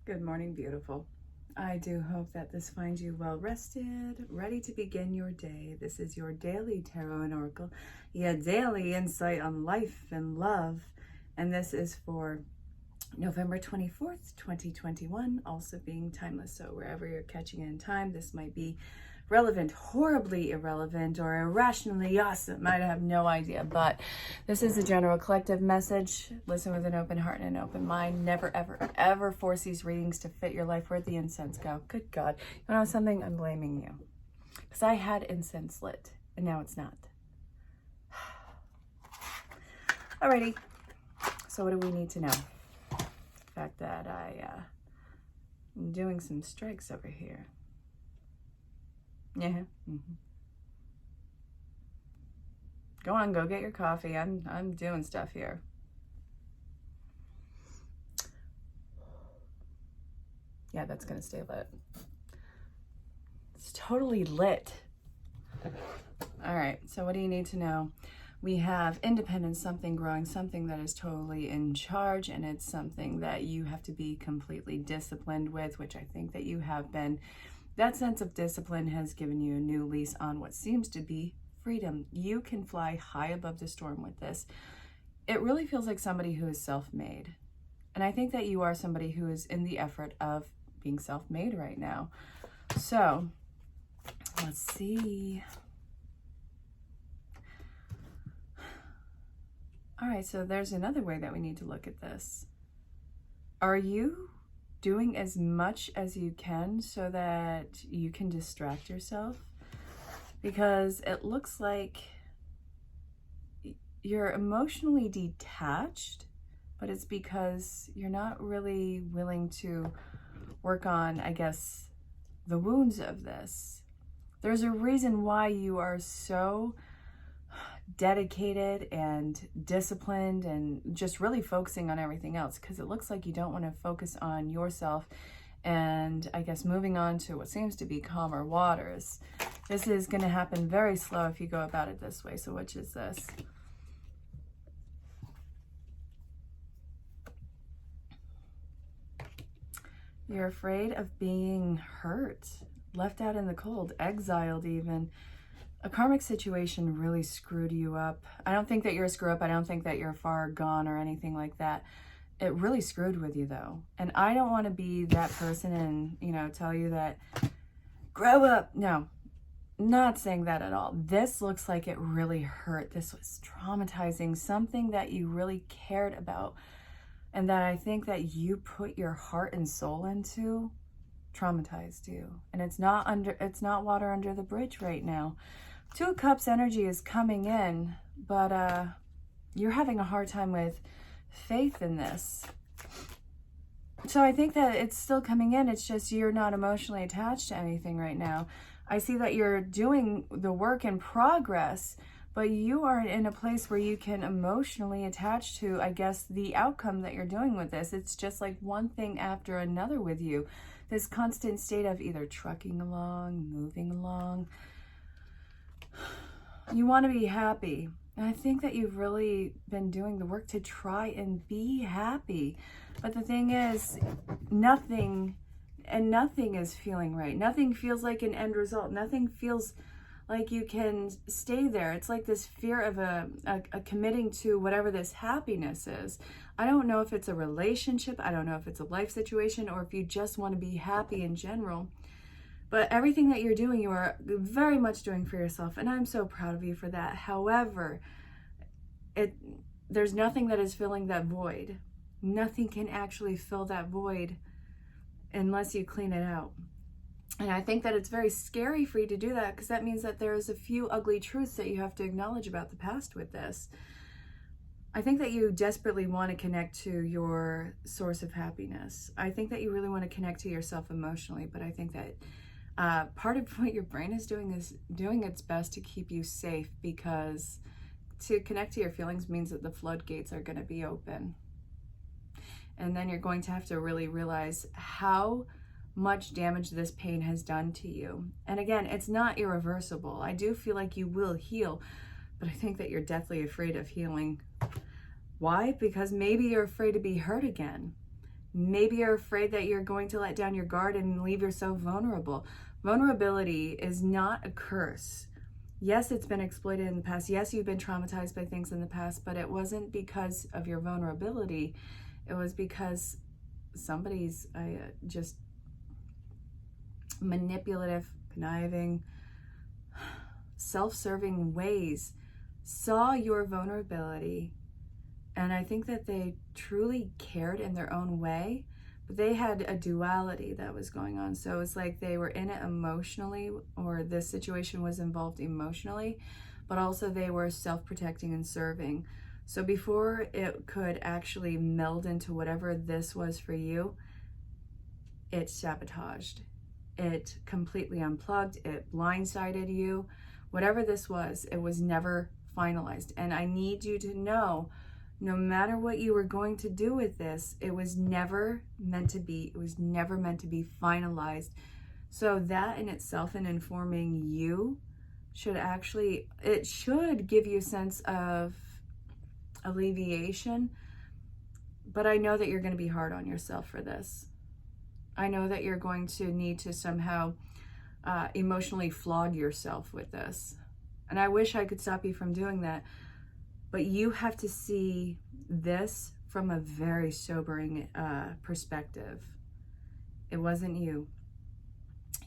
Good morning, beautiful. I do hope that this finds you well rested, ready to begin your day. This is your daily tarot and oracle, your daily insight on life and love. And this is for November 24th, 2021, also being timeless. So wherever you're catching it in time, this might be relevant, horribly irrelevant, or irrationally awesome. I have no idea, but this is a general collective message. Listen with an open heart and an open mind. Never, ever, ever force these readings to fit your life. Where'd the incense go? Good God. You know something? I'm blaming you. Because I had incense lit, and now it's not. Alrighty. So what do we need to know? The fact that I'm doing some strikes over here. Yeah. Mm-hmm. Go on, go get your coffee. I'm doing stuff here. Yeah, that's gonna stay lit. It's totally lit. All right, so what do you need to know? We have independence, something growing, something that is totally in charge, and it's something that you have to be completely disciplined with, which I think that you have been. That sense of discipline has given you a new lease on what seems to be freedom. You can fly high above the storm with this. It really feels like somebody who is self-made. And I think that you are somebody who is in the effort of being self-made right now. So, let's see. All right, so there's another way that we need to look at this. Are you doing as much as you can so that you can distract yourself? Because it looks like you're emotionally detached, but it's because you're not really willing to work on, I guess, the wounds of this. There's a reason why you are so dedicated and disciplined and just really focusing on everything else, because it looks like you don't want to focus on yourself and I guess moving on to what seems to be calmer waters. This is going to happen very slow if you go about it this way. So which is this? You're afraid of being hurt, left out in the cold, exiled even. A karmic situation really screwed you up. I don't think that you're a screw up. I don't think that you're far gone or anything like that. It really screwed with you though. And I don't want to be that person and, you know, tell you that grow up. No, not saying that at all. This looks like it really hurt. This was traumatizing, something that you really cared about and that I think that you put your heart and soul into traumatized you. And it's not water under the bridge right now. Two of Cups energy is coming in, but you're having a hard time with faith in this. So I think that it's still coming in. It's just you're not emotionally attached to anything right now. I see that you're doing the work in progress, but you are in a place where you can emotionally attach to, I guess, the outcome that you're doing with this. It's just like one thing after another with you. This constant state of either trucking along, moving along. You want to be happy. And I think that you've really been doing the work to try and be happy. But the thing is, nothing is feeling right. Nothing feels like an end result. Nothing feels like you can stay there. It's like this fear of a committing to whatever this happiness is. I don't know if it's a relationship. I don't know if it's a life situation or if you just want to be happy in general. But everything that you're doing, you are very much doing for yourself. And I'm so proud of you for that. However, there's nothing that is filling that void. Nothing can actually fill that void unless you clean it out. And I think that it's very scary for you to do that because that means that there's a few ugly truths that you have to acknowledge about the past with this. I think that you desperately want to connect to your source of happiness. I think that you really want to connect to yourself emotionally, but I think that part of what your brain is doing its best to keep you safe, because to connect to your feelings means that the floodgates are going to be open. And then you're going to have to really realize how much damage this pain has done to you. And again, it's not irreversible. I do feel like you will heal, but I think that you're deathly afraid of healing. Why? Because maybe you're afraid to be hurt again. Maybe you're afraid that you're going to let down your guard and leave yourself vulnerable. Vulnerability is not a curse. Yes, it's been exploited in the past. Yes, you've been traumatized by things in the past, but it wasn't because of your vulnerability. It was because somebody's just manipulative, conniving, self-serving ways saw your vulnerability. And I think that they truly cared in their own way, but they had a duality that was going on. So it's like they were in it emotionally, or this situation was involved emotionally, but also they were self-protecting and serving. So before it could actually meld into whatever this was for you, it sabotaged. It completely unplugged. It blindsided you. Whatever this was, it was never finalized. And I need you to know, no matter what you were going to do with this, it was never meant to be. It was never meant to be finalized. So that in itself, and informing you, should actually, it should give you a sense of alleviation. But I know that you're going to be hard on yourself for this. I know that you're going to need to somehow emotionally flog yourself with this. And I wish I could stop you from doing that. But you have to see this from a very sobering perspective. It wasn't you.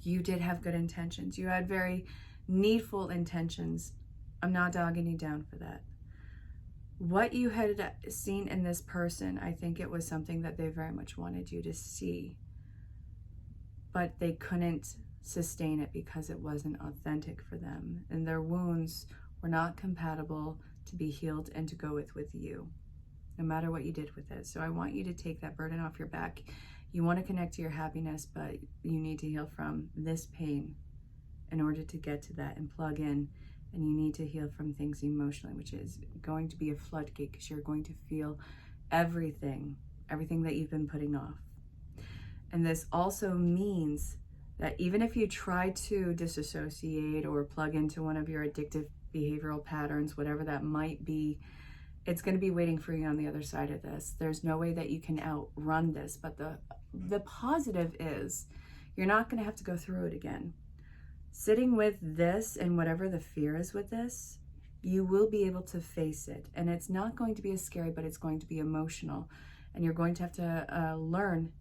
You did have good intentions. You had very needful intentions. I'm not dogging you down for that. What you had seen in this person, I think it was something that they very much wanted you to see. But they couldn't sustain it because it wasn't authentic for them. And their wounds were not compatible to be healed and to go with you, no matter what you did with it. So I want you to take that burden off your back. You want to connect to your happiness, but you need to heal from this pain in order to get to that and plug in. And you need to heal from things emotionally, which is going to be a floodgate, because you're going to feel everything that you've been putting off. And this also means that even if you try to disassociate or plug into one of your addictive behavioral patterns, whatever that might be, it's going to be waiting for you on the other side of this. There's no way that you can outrun this. But the positive is you're not going to have to go through it again. Sitting with this and whatever the fear is with this, you will be able to face it. And it's not going to be as scary, but it's going to be emotional. And you're going to have to learn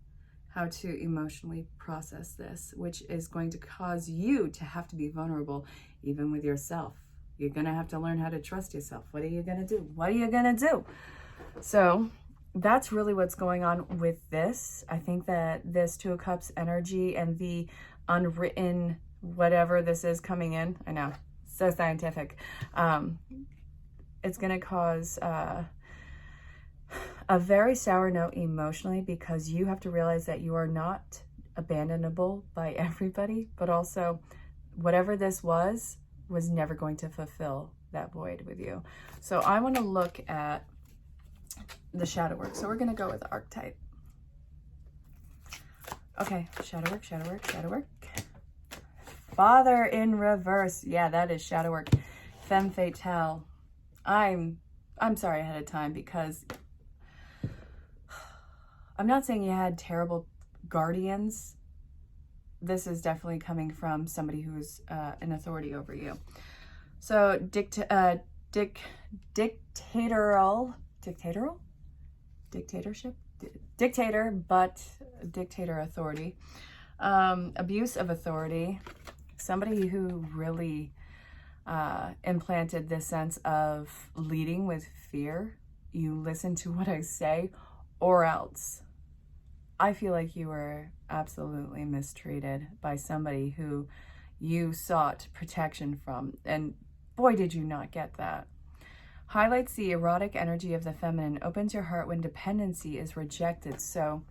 how to emotionally process this, which is going to cause you to have to be vulnerable, even with yourself. You're going to have to learn how to trust yourself. What are you going to do? What are you going to do? So that's really what's going on with this. I think that this Two of Cups energy and the unwritten whatever this is coming in, I know, so scientific, it's going to cause a very sour note emotionally, because you have to realize that you are not abandonable by everybody, but also whatever this was never going to fulfill that void with you. So I want to look at the shadow work. So we're going to go with archetype. Okay, shadow work, shadow work, shadow work. Father in reverse. Yeah, that is shadow work. Femme fatale. I'm sorry ahead of time, because I'm not saying you had terrible guardians. This is definitely coming from somebody who's an authority over you. So dictatorship, dictator, but dictator authority, abuse of authority, somebody who really implanted this sense of leading with fear. You listen to what I say, or else. I feel like you were absolutely mistreated by somebody who you sought protection from. And boy, did you not get that. Highlights the erotic energy of the feminine, opens your heart when dependency is rejected. So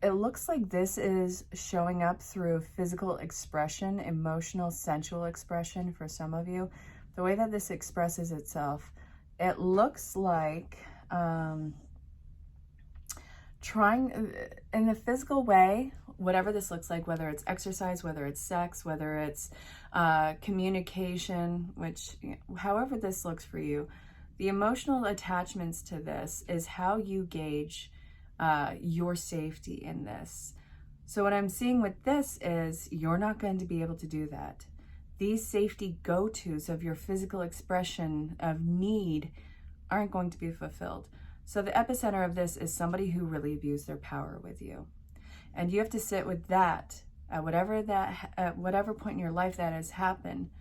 it looks like this is showing up through physical expression, emotional, sensual expression for some of you. The way that this expresses itself, it looks like trying in the physical way, whatever this looks like, whether it's exercise, whether it's sex, whether it's communication, which, however this looks for you, the emotional attachments to this is how you gauge your safety in this. So what I'm seeing with this is you're not going to be able to do that. These safety go-tos of your physical expression of need aren't going to be fulfilled. So the epicenter of this is somebody who really abused their power with you. And you have to sit with that at whatever point in your life that has happened,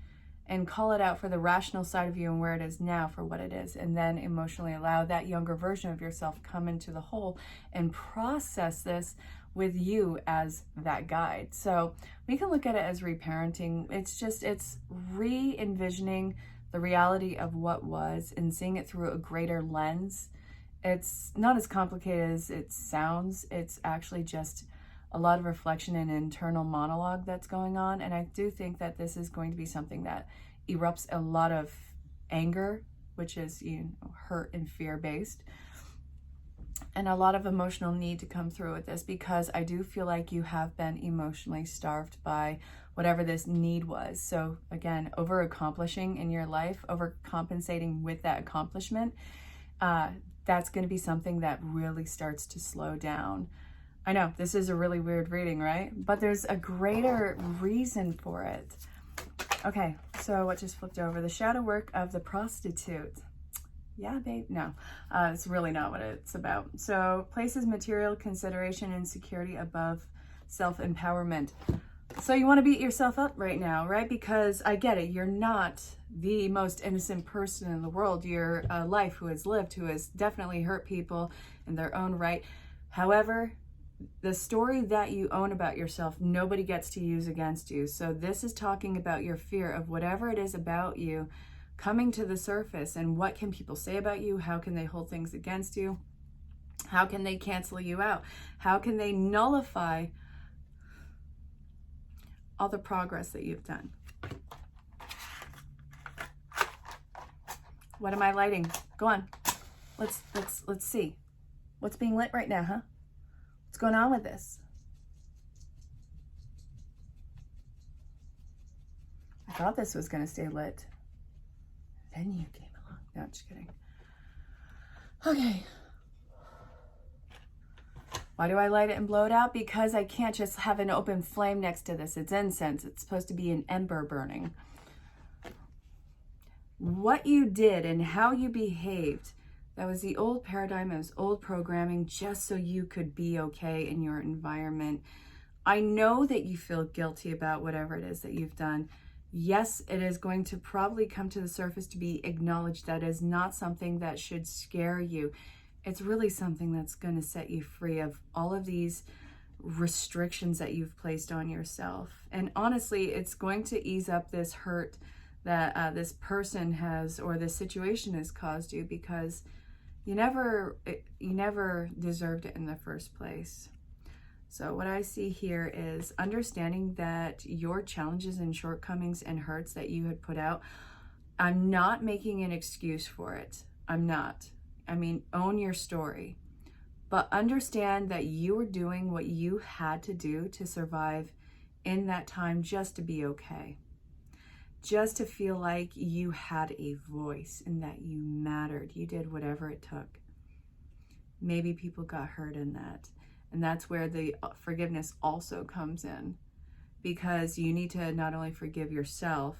and call it out for the rational side of you and where it is now for what it is, and then emotionally allow that younger version of yourself come into the whole and process this with you as that guide. So we can look at it as reparenting. It's re-envisioning the reality of what was and seeing it through a greater lens. It's not as complicated as it sounds. It's actually just a lot of reflection and internal monologue that's going on. And I do think that this is going to be something that erupts a lot of anger, which is, hurt and fear based, and a lot of emotional need to come through with this, because I do feel like you have been emotionally starved by whatever this need was. So again, over accomplishing in your life, overcompensating with that accomplishment, that's going to be something that really starts to slow down. I know this is a really weird reading, right? But there's a greater reason for it. Okay, so what just flipped over? The shadow work of the prostitute. Yeah, babe. No, it's really not what it's about. So places material consideration and security above self-empowerment. So you want to beat yourself up right now, right? Because I get it. You're not the most innocent person in the world. You're a life who has lived, who has definitely hurt people in their own right. However, the story that you own about yourself, nobody gets to use against you. So this is talking about your fear of whatever it is about you coming to the surface, and what can people say about you? How can they hold things against you? How can they cancel you out? How can they nullify all the progress that you've done? What am I lighting? Go on. Let's see. What's being lit right now, huh? What's going on with this? I thought this was going to stay lit. Then you came along. No, I'm just kidding. Okay. Why do I light it and blow it out? Because I can't just have an open flame next to this. It's incense. It's supposed to be an ember burning. What you did and how you behaved, that was the old paradigm, it was old programming, just so you could be okay in your environment. I know that you feel guilty about whatever it is that you've done. Yes, it is going to probably come to the surface to be acknowledged. That is not something that should scare you. It's really something that's going to set you free of all of these restrictions that you've placed on yourself. And honestly, it's going to ease up this hurt that this person has, or this situation has caused you, because you never deserved it in the first place. So what I see here is understanding that your challenges and shortcomings and hurts that you had put out, I'm not making an excuse for it. I'm not. I mean, own your story. But understand that you were doing what you had to do to survive in that time, just to be okay. Just to feel like you had a voice and that you mattered. You did whatever it took. Maybe people got hurt in that. And that's where the forgiveness also comes in, because you need to not only forgive yourself,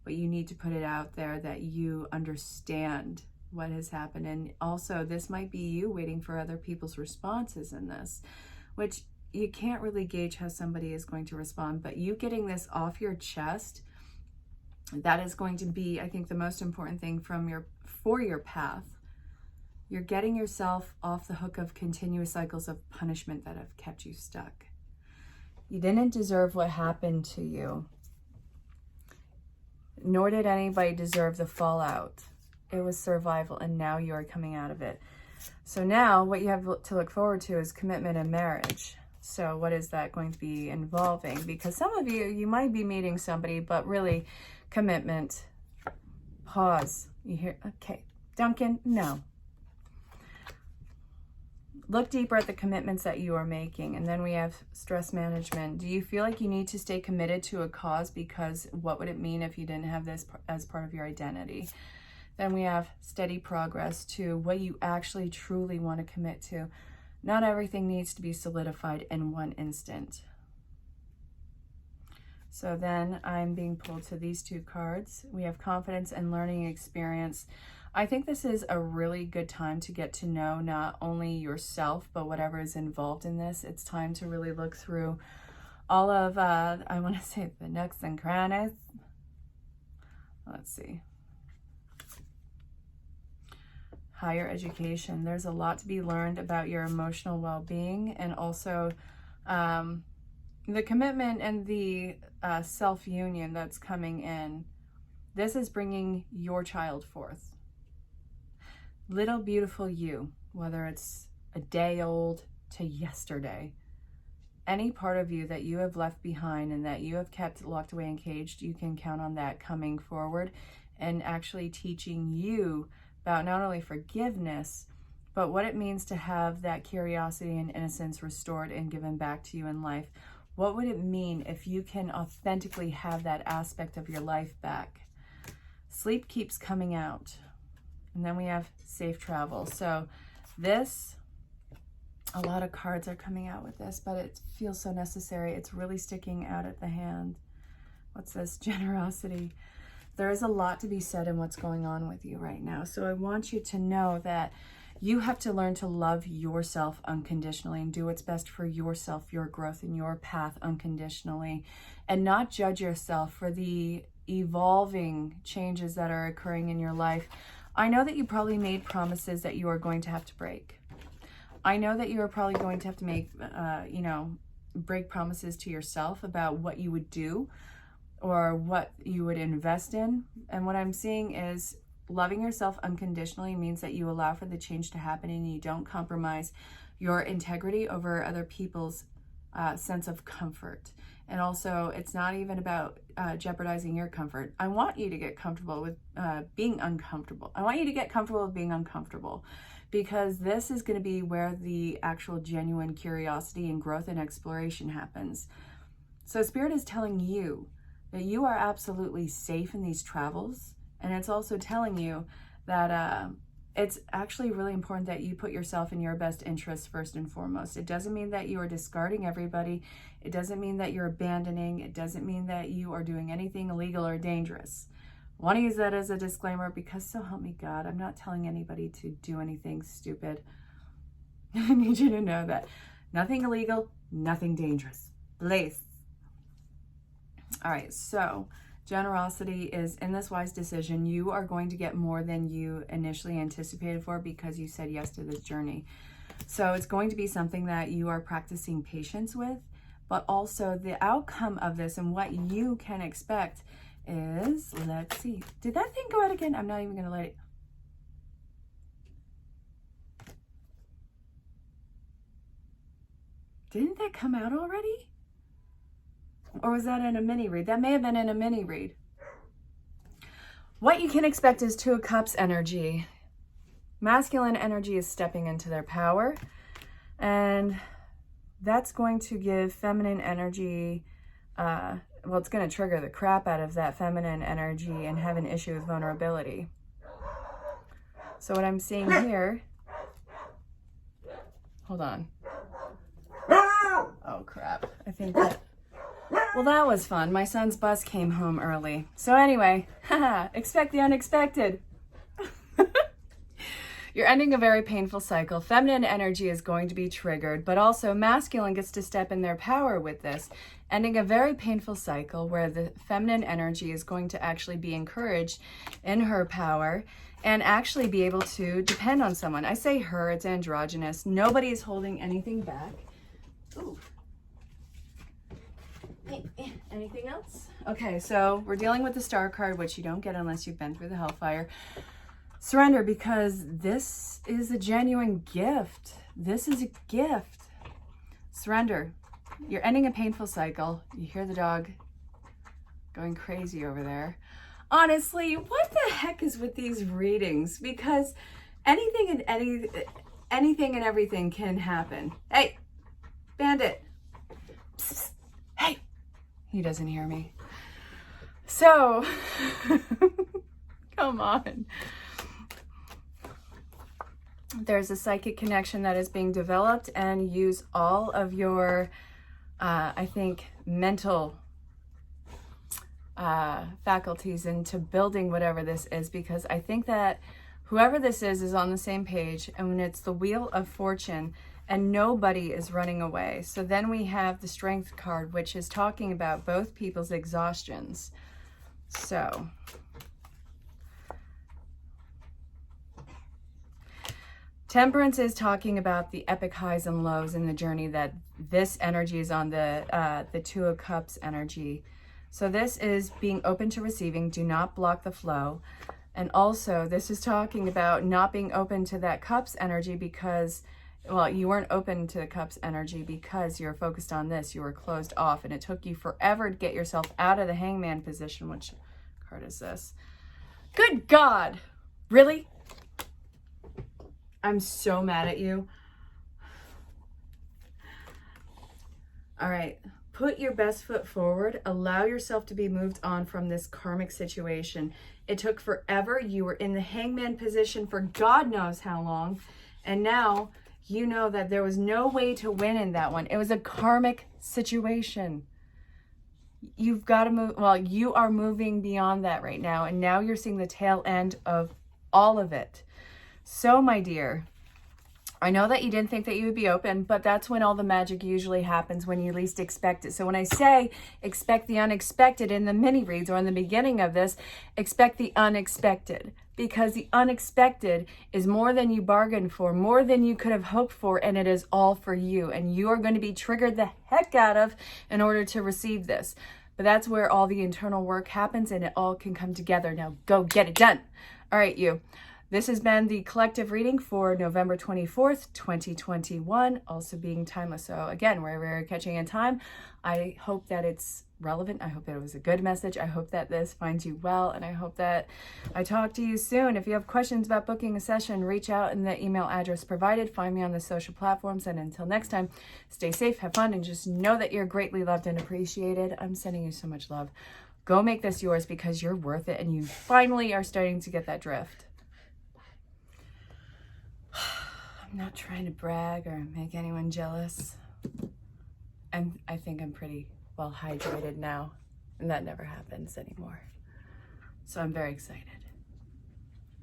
but you need to put it out there that you understand what has happened. And also, this might be you waiting for other people's responses in this, which you can't really gauge how somebody is going to respond, but you getting this off your chest, that is going to be, I think, the most important thing for your path. You're getting yourself off the hook of continuous cycles of punishment that have kept you stuck. You didn't deserve what happened to you, nor did anybody deserve the fallout. It was survival, and now you are coming out of it. So now what you have to look forward to is commitment and marriage. So what is that going to be involving? Because some of you might be meeting somebody, but really commitment. Pause. You hear, okay, Duncan, no. Look deeper at the commitments that you are making. And then we have stress management. Do you feel like you need to stay committed to a cause? Because what would it mean if you didn't have this as part of your identity? Then we have steady progress to what you actually truly want to commit to. Not everything needs to be solidified in one instant. So then I'm being pulled to these two cards. We have confidence and learning experience. I think this is a really good time to get to know not only yourself, but whatever is involved in this. It's time to really look through all of, I want to say the nooks and crannies. Let's see. Higher education. There's a lot to be learned about your emotional well-being, and also the commitment and the self-union that's coming in. This is bringing your child forth. Little beautiful you, whether it's a day old to yesterday, any part of you that you have left behind and that you have kept locked away and caged, you can count on that coming forward and actually teaching you about not only forgiveness, but what it means to have that curiosity and innocence restored and given back to you in life. What would it mean if you can authentically have that aspect of your life back? Sleep keeps coming out. And then we have safe travel. So this, a lot of cards are coming out with this, but it feels so necessary. It's really sticking out at the hand. What's this? Generosity. There is a lot to be said in what's going on with you right now. So I want you to know that you have to learn to love yourself unconditionally and do what's best for yourself, your growth, and your path unconditionally, and not judge yourself for the evolving changes that are occurring in your life. I know that you probably made promises that you are going to have to break. I know that you are probably going to have to make, break promises to yourself about what you would do or what you would invest in. And what I'm seeing is loving yourself unconditionally means that you allow for the change to happen and you don't compromise your integrity over other people's sense of comfort. And also, it's not even about jeopardizing your comfort. I want you to get comfortable with being uncomfortable. I want you to get comfortable with being uncomfortable, because this is going to be where the actual genuine curiosity and growth and exploration happens. So Spirit is telling you that you are absolutely safe in these travels. And it's also telling you that it's actually really important that you put yourself in your best interest first and foremost. It doesn't mean that you are discarding everybody. It doesn't mean that you're abandoning. It doesn't mean that you are doing anything illegal or dangerous. I want to use that as a disclaimer because, so help me God, I'm not telling anybody to do anything stupid. I need you to know that. Nothing illegal, nothing dangerous. Please. All right, so generosity is, in this wise decision, you are going to get more than you initially anticipated for because you said yes to this journey. So it's going to be something that you are practicing patience with, but also the outcome of this and what you can expect is, let's see, did that thing go out again? I'm not even going to let it. Didn't that come out already? Or was that in a mini read? That may have been in a mini read. What you can expect is Two of Cups energy. Masculine energy is stepping into their power, and that's going to give feminine energy, well, it's going to trigger the crap out of that feminine energy and have an issue with vulnerability. So what I'm seeing here, hold on. Oh crap, I think that, well, that was fun. My son's bus came home early. So anyway, expect the unexpected. You're ending a very painful cycle. Feminine energy is going to be triggered, but also masculine gets to step in their power with this, ending a very painful cycle where the feminine energy is going to actually be encouraged in her power and actually be able to depend on someone. I say her, it's androgynous. Nobody's holding anything back. Ooh. Anything else? Okay, so we're dealing with the Star card, which you don't get unless you've been through the Hellfire. Surrender, because this is a genuine gift. This is a gift. Surrender. You're ending a painful cycle. You hear the dog going crazy over there. Honestly, what the heck is with these readings? Because anything and everything can happen. Hey, Bandit. Psst. Hey. He doesn't hear me. So, come on. there's a psychic connection that is being developed, and use all of your, I think, mental faculties into building whatever this is, because I think that whoever this is on the same page, and when it's the Wheel of Fortune, and nobody is running away. So then we have the Strength card, which is talking about both people's exhaustions. So Temperance is talking about the epic highs and lows in the journey that this energy is on, the Two of Cups energy. So this is being open to receiving. Do not block the flow. And also, this is talking about not being open to that Cups energy because, well, you weren't open to the Cups energy because you're focused on this. You were closed off, and it took you forever to get yourself out of the Hangman position. Which card is this? Good God! Really? I'm so mad at you. All right. Put your best foot forward. Allow yourself to be moved on from this karmic situation. It took forever. You were in the Hangman position for God knows how long. And now you know that there was no way to win in that one. It was a karmic situation. You've got to move. Well, you are moving beyond that right now. And now you're seeing the tail end of all of it. So, my dear, I know that you didn't think that you would be open, but that's when all the magic usually happens, when you least expect it. So when I say expect the unexpected in the mini reads or in the beginning of this, expect the unexpected, because the unexpected is more than you bargained for, more than you could have hoped for, and it is all for you. And you are going to be triggered the heck out of in order to receive this. But that's where all the internal work happens, and it all can come together. Now go get it done. All right, you. This has been the collective reading for November 24th, 2021, also being timeless. So again, wherever you're catching in time, I hope that it's relevant. I hope that it was a good message. I hope that this finds you well, and I hope that I talk to you soon. If you have questions about booking a session, reach out in the email address provided. Find me on the social platforms, and until next time, stay safe, have fun, and just know that you're greatly loved and appreciated. I'm sending you so much love. Go make this yours because you're worth it, and you finally are starting to get that drift. I'm not trying to brag or make anyone jealous. I think I'm pretty well hydrated now, and that never happens anymore. So I'm very excited.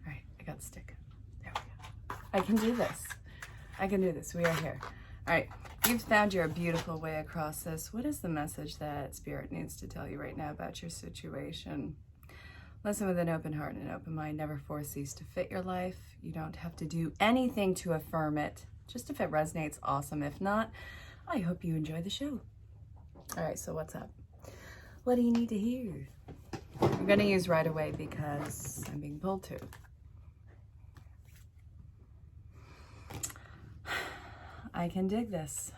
All right, I got the stick. There we go. I can do this. I can do this. We are here. All right, you've found your beautiful way across this. What is the message that Spirit needs to tell you right now about your situation? Listen with an open heart and an open mind. Never force these to fit your life. You don't have to do anything to affirm it. Just if it resonates, awesome. If not, I hope you enjoy the show. All right, so what's up? What do you need to hear? I'm going to use right away because I'm being pulled to. I can dig this.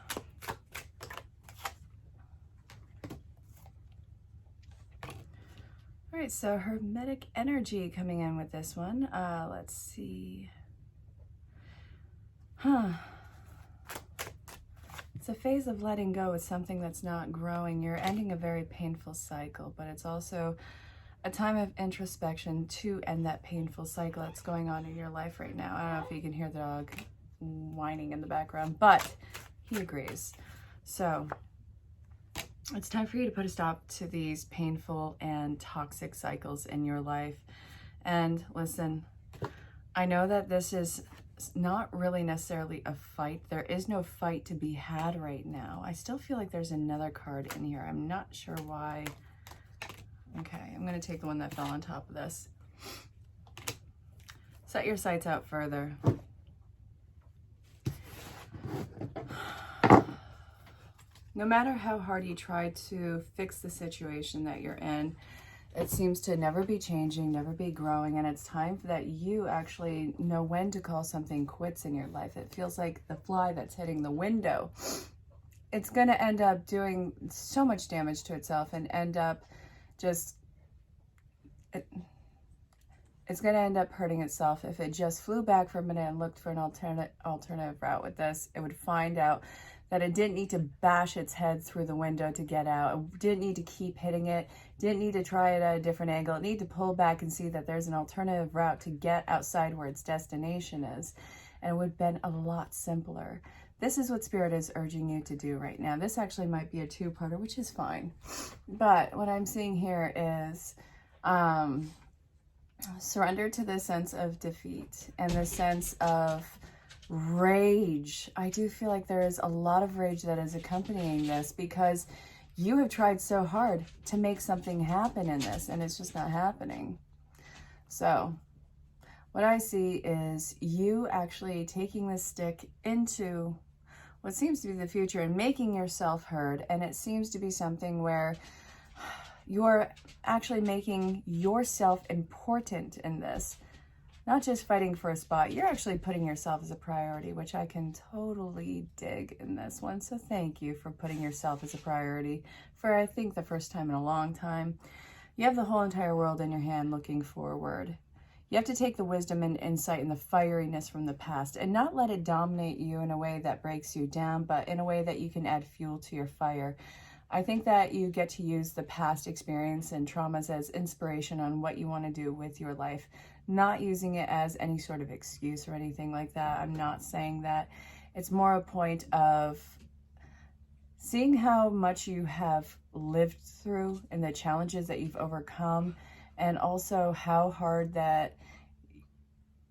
All right, so hermetic energy coming in with this one. Let's see. It's a phase of letting go with something that's not growing. You're ending a very painful cycle, but it's also a time of introspection to end that painful cycle that's going on in your life right now. I don't know if you can hear the dog whining in the background, but he agrees. So it's time for you to put a stop to these painful and toxic cycles in your life. And listen, I know that this is not really necessarily a fight. There is no fight to be had right now. I still feel like there's another card in here. I'm not sure why. Okay, I'm going to take the one that fell on top of this. Set your sights out further. No matter how hard you try to fix the situation that you're in, it seems to never be changing, never be growing, and it's time for that you actually know when to call something quits in your life. It feels like the fly that's hitting the window. It's going to end up doing so much damage to itself and end up just... It's going to end up hurting itself. If it just flew back for a minute and looked for an alternative route with this, it would find out that it didn't need to bash its head through the window to get out. It didn't need to keep hitting it. Didn't need to try it at a different angle. It needed to pull back and see that there's an alternative route to get outside where its destination is. and it would have been a lot simpler. This is what Spirit is urging you to do right now. This actually might be a two-parter, which is fine. But what I'm seeing here is surrender to the sense of defeat and the sense of rage. I do feel like there is a lot of rage that is accompanying this because you have tried so hard to make something happen in this, and it's just not happening. So what I see is you actually taking this stick into what seems to be the future and making yourself heard. And it seems to be something where you're actually making yourself important in this. Not just fighting for a spot, you're actually putting yourself as a priority, which I can totally dig in this one. So thank you for putting yourself as a priority for, I think, the first time in a long time. You have the whole entire world in your hand looking forward. You have to take the wisdom and insight and the fieriness from the past and not let it dominate you in a way that breaks you down, but in a way that you can add fuel to your fire. I think that you get to use the past experience and traumas as inspiration on what you want to do with your life, not using it as any sort of excuse or anything like that. I'm not saying that. It's more a point of seeing how much you have lived through and the challenges that you've overcome, and also how hard that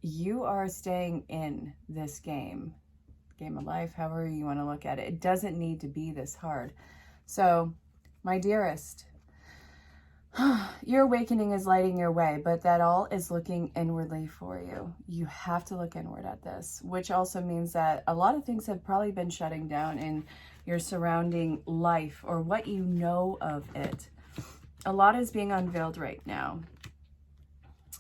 you are staying in this game of life, however you want to look at it. It doesn't need to be this hard. So, my dearest, your awakening is lighting your way, but that all is looking inwardly for you. You have to look inward at this, which also means that a lot of things have probably been shutting down in your surrounding life or what you know of it. A lot is being unveiled right now.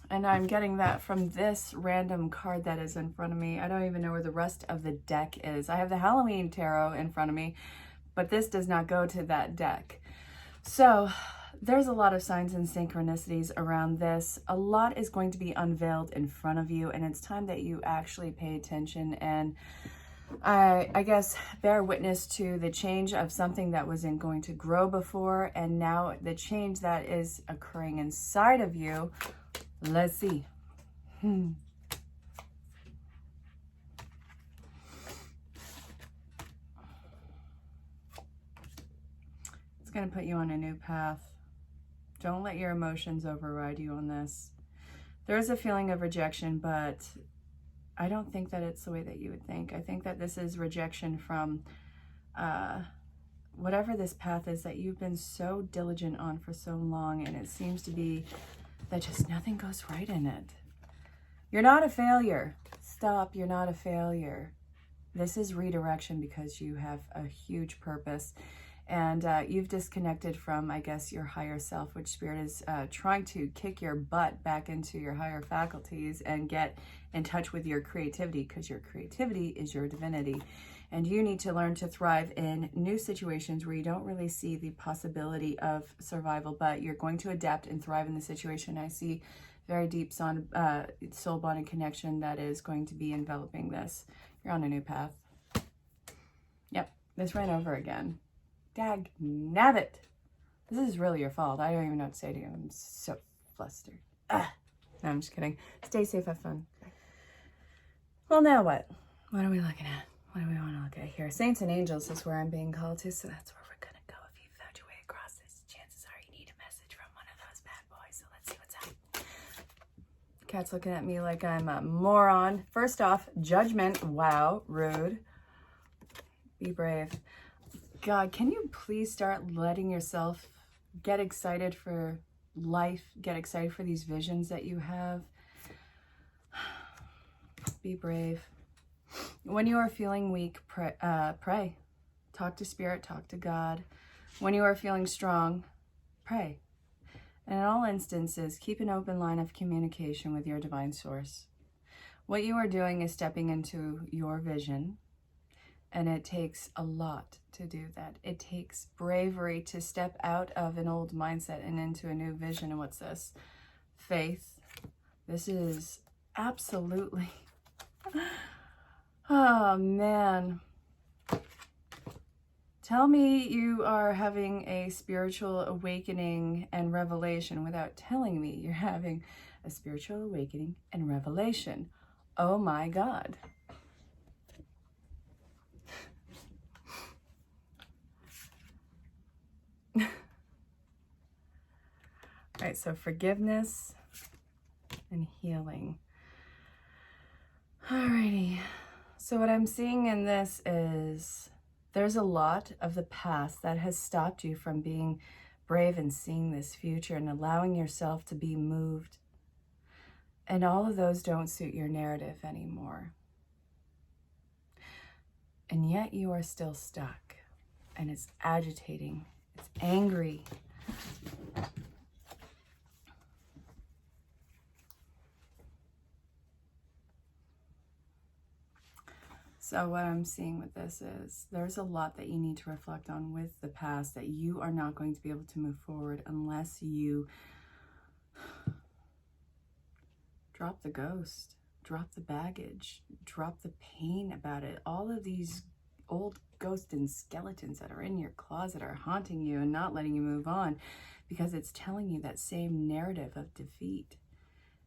And I'm getting that from this random card that is in front of me. I don't even know where the rest of the deck is. I have the Halloween Tarot in front of me, but this does not go to that deck. So there's a lot of signs and synchronicities around this. A lot is going to be unveiled in front of you, and it's time that you actually pay attention and I guess bear witness to the change of something that wasn't going to grow before, and now the change that is occurring inside of you. Let's see. It's going to put you on a new path. Don't let your emotions override you on this. There is a feeling of rejection, but I don't think that it's the way that you would think. I think that this is rejection from whatever this path is that you've been so diligent on for so long, and it seems to be that just nothing goes right in it. You're not a failure. Stop, you're not a failure. This is redirection because you have a huge purpose, and you've disconnected from, I guess, your higher self, which Spirit is trying to kick your butt back into your higher faculties and get in touch with your creativity, because your creativity is your divinity. And you need to learn to thrive in new situations where you don't really see the possibility of survival, but you're going to adapt and thrive in the situation. I see very deep soul bonding connection that is going to be enveloping this. You're on a new path. Yep, this ran over again. Dag nabbit. This is really your fault. I don't even know what to say to you. I'm so flustered. No, I'm just kidding. Stay safe, have fun. Well, now what? What are we looking at? What do we want to look at here? Saints and angels is where I'm being called to, so that's where we're going to go. If you found your way across this, chances are you need a message from one of those bad boys, so let's see what's up. Cat's looking at me like I'm a moron. First off, judgment. Wow, rude. Be brave. God, can you please start letting yourself get excited for life, get excited for these visions that you have? Be brave. When you are feeling weak, pray. Talk to Spirit, talk to God. When you are feeling strong, pray. And in all instances, keep an open line of communication with your divine source. What you are doing is stepping into your vision, and it takes a lot to do that. It takes bravery to step out of an old mindset and into a new vision. And what's this? Faith. This is absolutely... Oh, man. Tell me you are having a spiritual awakening and revelation without telling me you're having a spiritual awakening and revelation. Oh, my God. All right, so forgiveness and healing. Alrighty, so what I'm seeing in this is there's a lot of the past that has stopped you from being brave and seeing this future and allowing yourself to be moved. And all of those don't suit your narrative anymore. And yet you are still stuck, and it's agitating, it's angry. So what I'm seeing with this is there's a lot that you need to reflect on with the past that you are not going to be able to move forward unless you drop the ghost, drop the baggage, drop the pain about it. All of these old ghosts and skeletons that are in your closet are haunting you and not letting you move on because it's telling you that same narrative of defeat.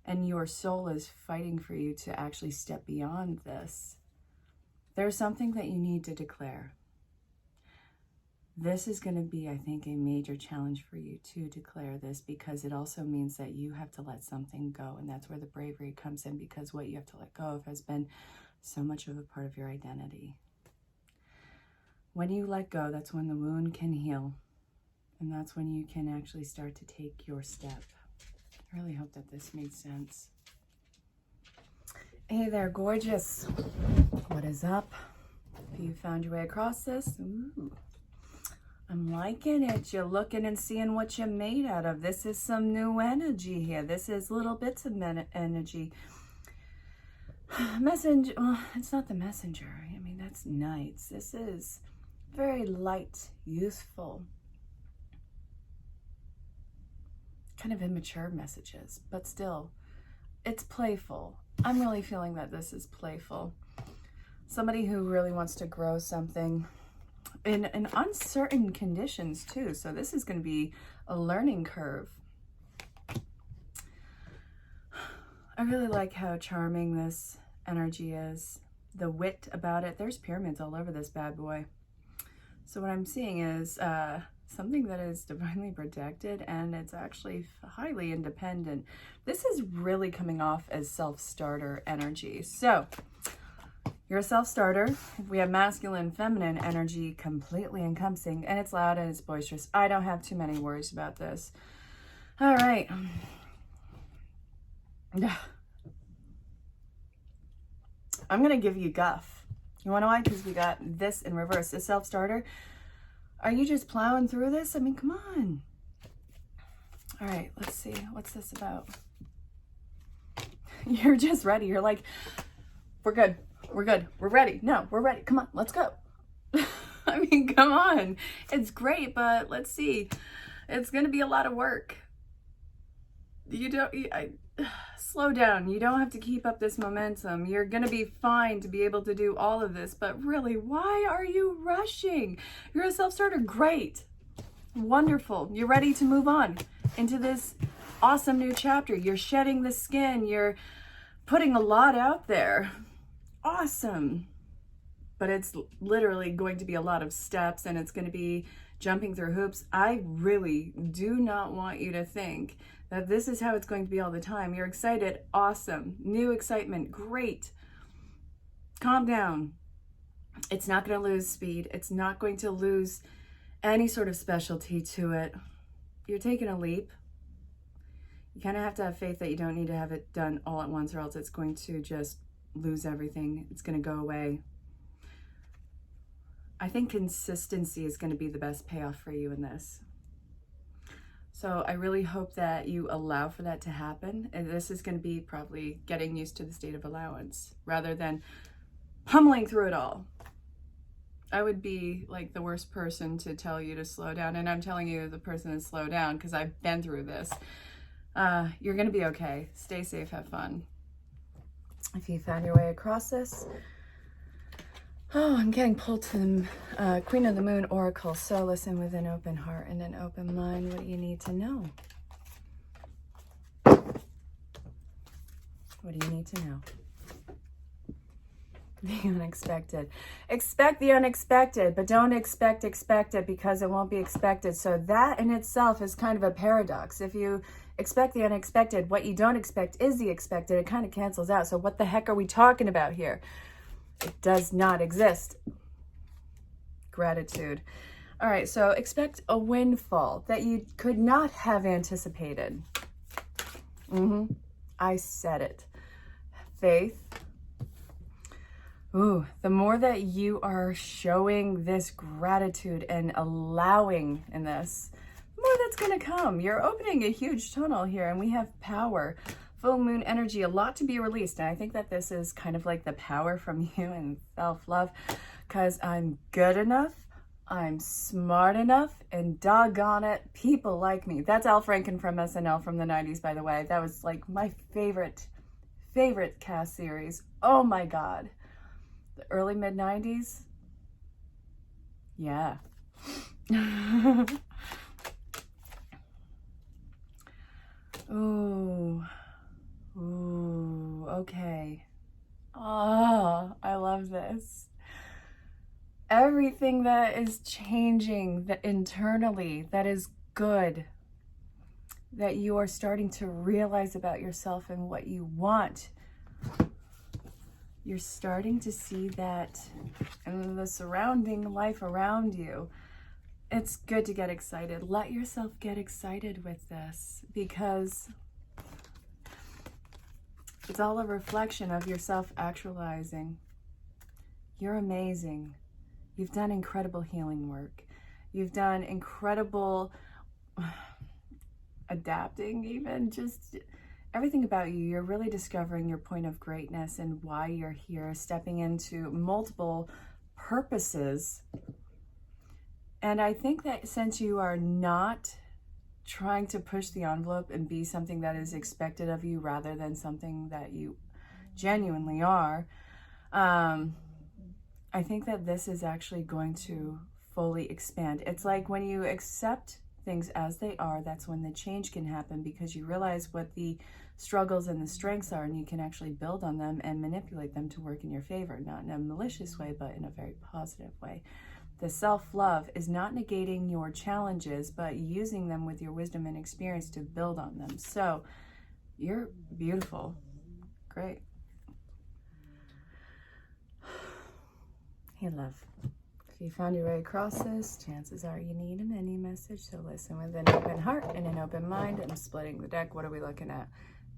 And your soul is fighting for you to actually step beyond this. There's something that you need to declare. This is going to be, I think, a major challenge for you to declare this, because it also means that you have to let something go. And that's where the bravery comes in, because what you have to let go of has been so much of a part of your identity. When you let go, that's when the wound can heal. And that's when you can actually start to take your step. I really hope that this made sense. Hey there, gorgeous. What is up? If you found your way across this, ooh, I'm liking it. You're looking and seeing what you're made out of. This is some new energy here. This is little bits of energy. Messenger, well, it's not the messenger. I mean, that's nice. This is very light, youthful, kind of immature messages, but still, it's playful. I'm really feeling that this is playful. Somebody who really wants to grow something in uncertain conditions too. So this is going to be a learning curve. I really like how charming this energy is. The wit about it. There's pyramids all over this bad boy. So what I'm seeing is something that is divinely protected, and it's actually highly independent. This is really coming off as self-starter energy. So you're a self-starter. We have masculine, feminine energy completely encompassing, and it's loud and it's boisterous. I don't have too many worries about this. All right. I'm going to give you guff. You want to know why? Because we got this in reverse. The self-starter. Are you just plowing through this? I mean, come on. All right, let's see. What's this about? You're just ready. You're like, we're good. We're good. We're ready. No, we're ready. Come on, let's go. I mean, come on. It's great, but let's see. It's going to be a lot of work. Slow down. You don't have to keep up this momentum. You're going to be fine to be able to do all of this, but really, why are you rushing? You're a self-starter. Great. Wonderful. You're ready to move on into this awesome new chapter. You're shedding the skin. You're putting a lot out there. Awesome. But it's literally going to be a lot of steps, and it's going to be jumping through hoops. I really do not want you to think that this is how it's going to be all the time. You're excited. Awesome. New excitement. Great. Calm down. It's not going to lose speed. It's not going to lose any sort of specialty to it. You're taking a leap. You kind of have to have faith that you don't need to have it done all at once, or else it's going to just lose everything. It's going to go away. I think consistency is going to be the best payoff for you in this. So I really hope that you allow for that to happen. And this is going to be probably getting used to the state of allowance rather than pummeling through it all. I would be like the worst person to tell you to slow down. And I'm telling you, the person to slow down, because I've been through this. You're going to be okay. Stay safe. Have fun. If you found your way across this. Oh, I'm getting pulled to the Queen of the Moon Oracle. So listen with an open heart and an open mind. What do you need to know? What do you need to know? the unexpected. Expect the unexpected, but don't expect it because it won't be expected. So that in itself is kind of a paradox. If you expect the unexpected, what you don't expect is the expected. It kind of cancels out. So what the heck are we talking about here? It does not exist. Gratitude. All right, so expect a windfall that you could not have anticipated. I said it. Faith. Ooh, the more that you are showing this gratitude and allowing in this, the more that's going to come. You're opening a huge tunnel here, and we have power, full moon energy, a lot to be released. And I think that this is kind of like the power from you and self-love, because I'm good enough, I'm smart enough, and doggone it, people like me. That's Al Franken from SNL from the 90s, by the way. That was like my favorite cast series. Oh my God. The early mid-90s? Yeah. Ooh. Ooh, okay. Oh, I love this. Everything that is changing internally, that is good, that you are starting to realize about yourself and what you want. You're starting to see that in the surrounding life around you. It's good to get excited. Let yourself get excited with this, because it's all a reflection of yourself actualizing. You're amazing. You've done incredible healing work. You've done incredible adapting, even just everything about you. You're really discovering your point of greatness and why you're here, stepping into multiple purposes. And I think that since you are not trying to push the envelope and be something that is expected of you rather than something that you genuinely are, I think that this is actually going to fully expand. It's like when you accept things as they are, that's when the change can happen, because you realize what the struggles and the strengths are, and you can actually build on them and manipulate them to work in your favor, not in a malicious way, but in a very positive way. The self-love is not negating your challenges, but using them with your wisdom and experience to build on them. So you're beautiful. Great. Hey, love. If you found your way across this, chances are you need a mini message. So listen with an open heart and an open mind. I'm splitting the deck. What are we looking at?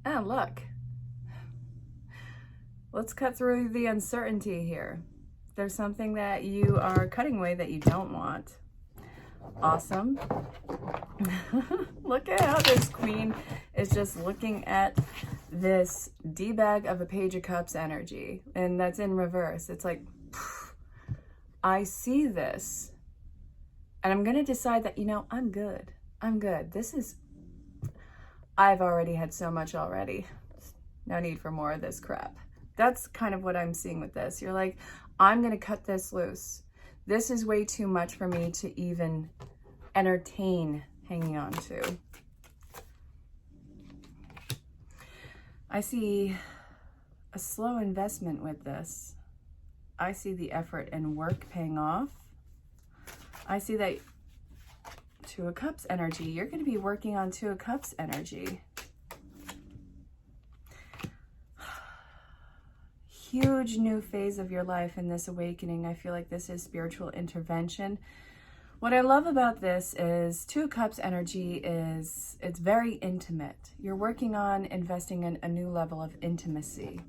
Oh, look. Let's cut through the uncertainty here. There's something that you are cutting away that you don't want. Awesome. Look at how this queen is just looking at this D-bag of a Page of Cups energy. And that's in reverse. It's like, I see this. And I'm going to decide that, you know, I'm good. I'm good. I've already had so much already. No need for more of this crap. That's kind of what I'm seeing with this. You're like, I'm going to cut this loose. This is way too much for me to even entertain hanging on to. I see a slow investment with this. I see the effort and work paying off. I see that Two of Cups energy. You're going to be working on Two of Cups energy. Huge new phase of your life in this awakening. I feel like this is spiritual intervention. What I love about this is Two of Cups energy it's very intimate. You're working on investing in a new level of intimacy.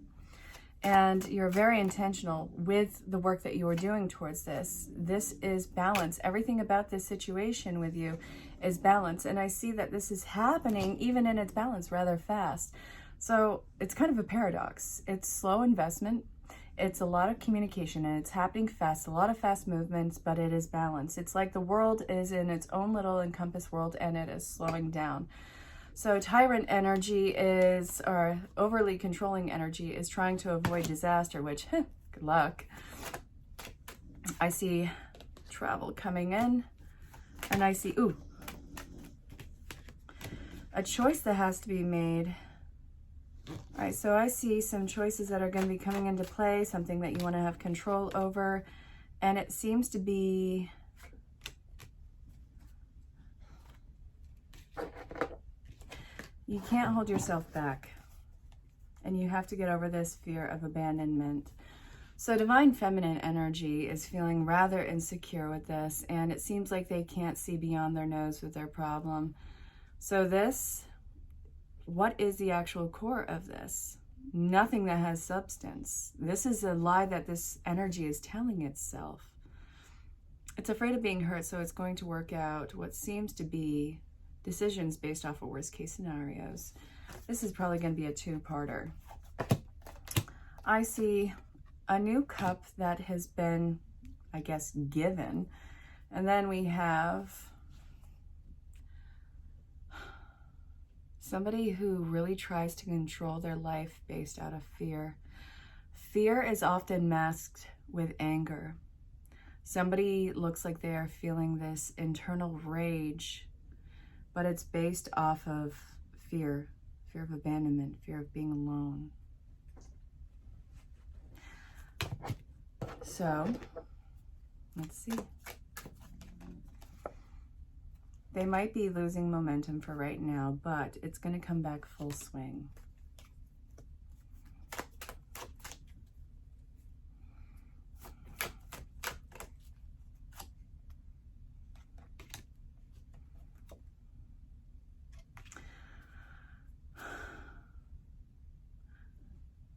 And you're very intentional with the work that you are doing towards this. This is balance. Everything about this situation with you is balance. And I see that this is happening even in its balance rather fast. So it's kind of a paradox. It's slow investment. It's a lot of communication and it's happening fast, a lot of fast movements, but it is balance. It's like the world is in its own little encompass world and it is slowing down. So tyrant energy is, or overly controlling energy is trying to avoid disaster, which, good luck. I see travel coming in and I see, a choice that has to be made. All right, so I see some choices that are going to be coming into play, something that you want to have control over, and it seems to be you can't hold yourself back, and you have to get over this fear of abandonment. So divine feminine energy is feeling rather insecure with this, and it seems like they can't see beyond their nose with their problem. So this, what is the actual core of this? Nothing that has substance. This is a lie that this energy is telling itself. It's afraid of being hurt, so it's going to work out what seems to be decisions based off of worst case scenarios. This is probably going to be a two-parter. I see a new cup that has been, I guess, given. And then we have somebody who really tries to control their life based out of fear. Fear is often masked with anger. Somebody looks like they are feeling this internal rage, but it's based off of fear, fear of abandonment, fear of being alone. So, let's see. They might be losing momentum for right now, but it's going to come back full swing.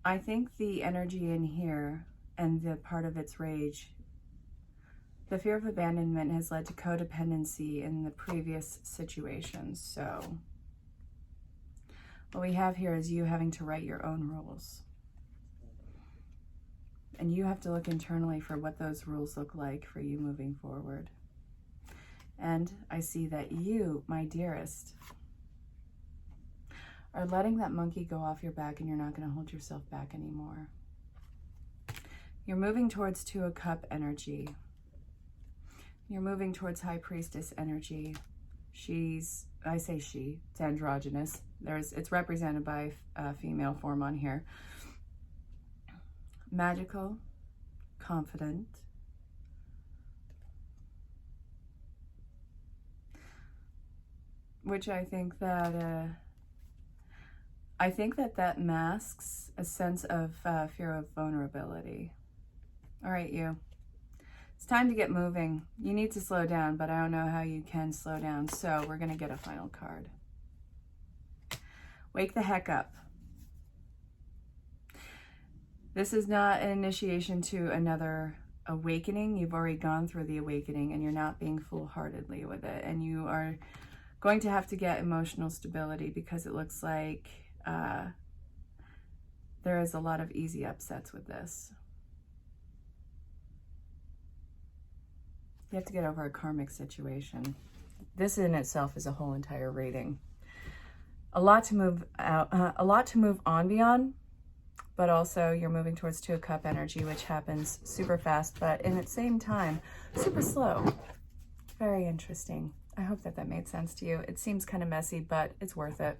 I think the energy in here and the part of its rage, the fear of abandonment has led to codependency in the previous situations. So what we have here is you having to write your own rules. And you have to look internally for what those rules look like for you moving forward. And I see that you, my dearest, are letting that monkey go off your back, and you're not going to hold yourself back anymore. You're moving towards Two of Cup energy. You're moving towards High Priestess energy. I say she, it's androgynous. It's represented by a female form on here. Magical, confident. Which I think that that masks a sense of fear of vulnerability. All right, you. It's time to get moving. You need to slow down, but I don't know how you can slow down. So we're going to get a final card. Wake the heck up. This is not an initiation to another awakening. You've already gone through the awakening, and you're not being foolhardily with it. And you are going to have to get emotional stability, because it looks like there is a lot of easy upsets with this. You have to get over a karmic situation. This in itself is a whole entire reading. A lot to move out, a lot to move on beyond, but also you're moving towards Two of Cup energy, which happens super fast, but in the same time, super slow. Very interesting. I hope that made sense to you. It seems kind of messy, but it's worth it.